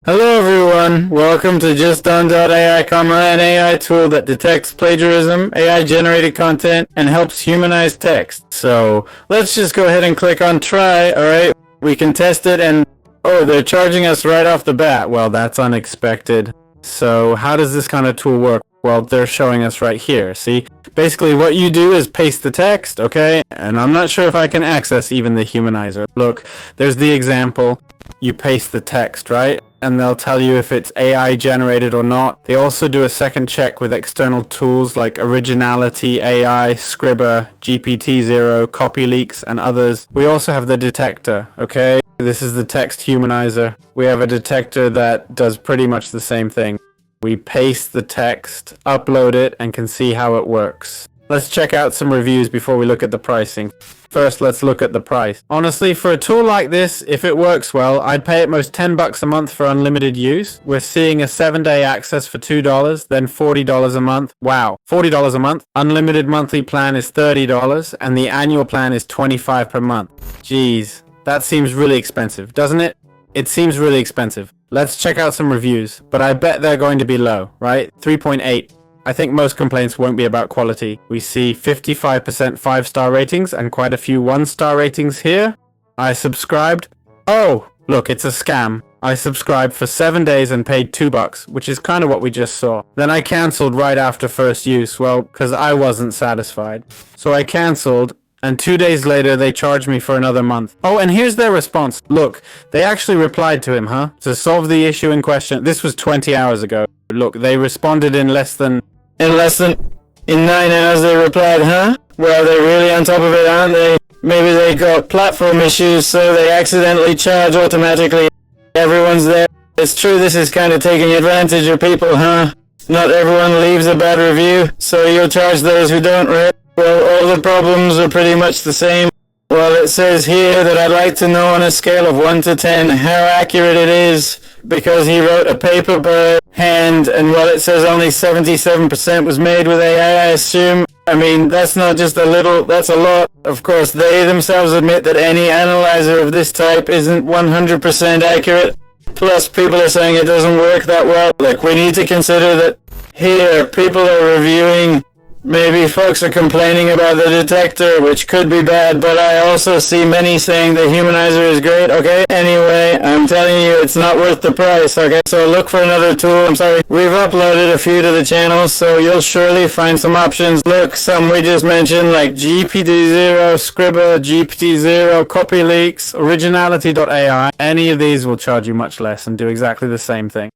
Hello everyone, welcome to Justdone.ai, an AI tool that detects plagiarism, AI generated content, and helps humanize text. So let's just go ahead and click on try, alright? We can test it and, oh, they're charging us right off the bat. Well, that's unexpected. So how does this kind of tool work? Well, they're showing us right here, see? Basically what you do is paste the text, okay? And I'm not sure if I can access even the humanizer. Look, there's the example. You paste the text, right? And they'll tell you if it's AI generated or not. They also do a second check with external tools like Originality AI, Scribber, GPT-0, CopyLeaks, and others. We also have the detector, okay? This is the text humanizer. We have a detector that does pretty much the same thing. We paste the text, upload it, and can see how it works. Let's check out some reviews before we look at the pricing. First, let's look at the price. Honestly, for a tool like this, if it works well, I'd pay at most $10 a month for unlimited use. We're seeing a 7-day access for $2, then $40 a month. Wow, $40 a month. Unlimited monthly plan is $30, and the annual plan is $25 per month. Jeez, that seems really expensive, doesn't it? It seems really expensive. Let's check out some reviews, but I bet they're going to be low, right? 3.8. I think most complaints won't be about quality. We see 55% 5-star ratings and quite a few 1-star ratings here. I subscribed. Oh, look, it's a scam. I subscribed for 7 days and paid $2, which is kind of what we just saw. Then I cancelled right after first use, well, because I wasn't satisfied. So I cancelled, and 2 days later they charged me for another month. Oh, and here's their response. Look, they actually replied to him, to solve the issue in question. This was 20 hours ago. Look, they responded in less than 9 hours they replied, Well, they're really on top of it, aren't they? Maybe they got platform issues, so they accidentally charge automatically. Everyone's there. It's true, this is kind of taking advantage of people, Not everyone leaves a bad review, so you'll charge those who don't, right? Well, all the problems are pretty much the same. Well, it says here that I'd like to know on a scale of 1 to 10 how accurate it is, because he wrote a paper by hand, and while it says only 77% was made with AI, I assume. I mean, that's not just a little, that's a lot. Of course, they themselves admit that any analyzer of this type isn't 100% accurate. Plus, people are saying it doesn't work that well. Like, we need to consider that here, people are reviewing. Maybe folks are complaining about the detector, which could be bad, but I also see many saying the humanizer is great, okay? Anyway, I'm telling you, it's not worth the price, okay? So look for another tool. I'm sorry. We've uploaded a few to the channel, so you'll surely find some options. Look, some we just mentioned, like GPT-0, Scribber, GPT-0, CopyLeaks, Originality.ai. Any of these will charge you much less and do exactly the same thing.